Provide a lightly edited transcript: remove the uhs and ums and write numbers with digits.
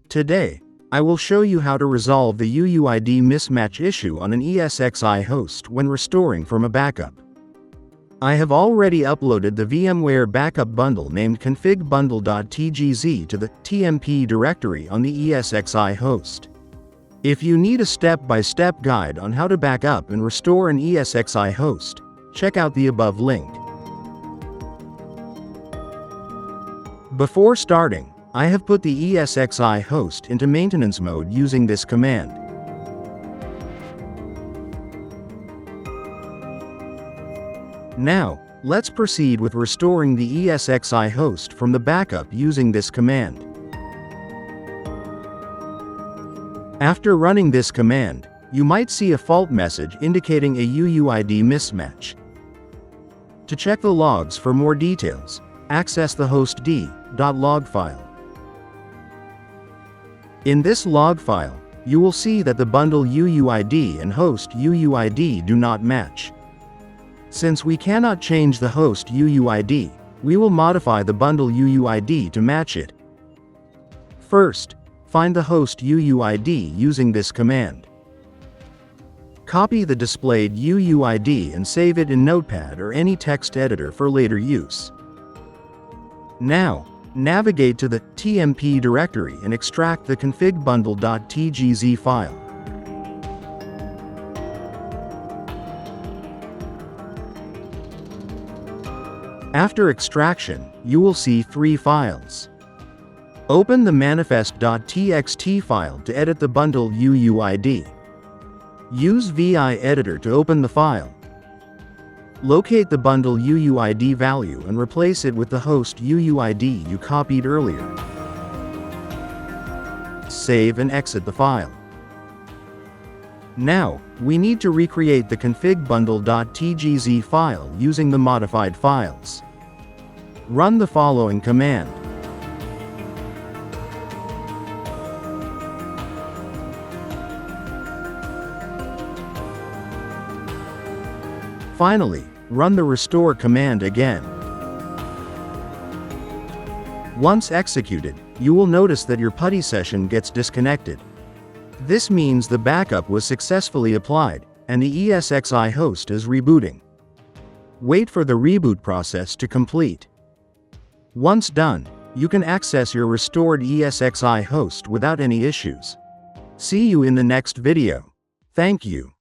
Today, I will show you how to resolve the UUID mismatch issue on an ESXi host when restoring from a backup. I have already uploaded the VMware backup bundle named configBundle.tgz to the TMP directory on the ESXi host. If you need a step-by-step guide on how to back up and restore an ESXi host, check out the above link. Before starting, I have put the ESXi host into maintenance mode using this command. Now, let's proceed with restoring the ESXi host from the backup using this command. After running this command, you might see a fault message indicating a UUID mismatch. To check the logs for more details, access the hostd.log file. In this log file, you will see that the bundle UUID and host UUID do not match. Since we cannot change the host UUID, we will modify the bundle UUID to match it. First, find the host UUID using this command. Copy the displayed UUID and save it in Notepad or any text editor for later use. Now, navigate to the TMP directory and extract the configBundle.tgz file. After extraction, you will see three files. Open the manifest.txt file to edit the bundle UUID. Use VI editor to open the file. Locate the bundle UUID value and replace it with the host UUID you copied earlier. Save and exit the file. Now, we need to recreate the configBundle.tgz file using the modified files. Run the following command. Finally, run the restore command again. Once executed, you will notice that your PuTTY session gets disconnected. This means the backup was successfully applied, and the ESXi host is rebooting. Wait for the reboot process to complete. Once done, you can access your restored ESXi host without any issues. See you in the next video. Thank you.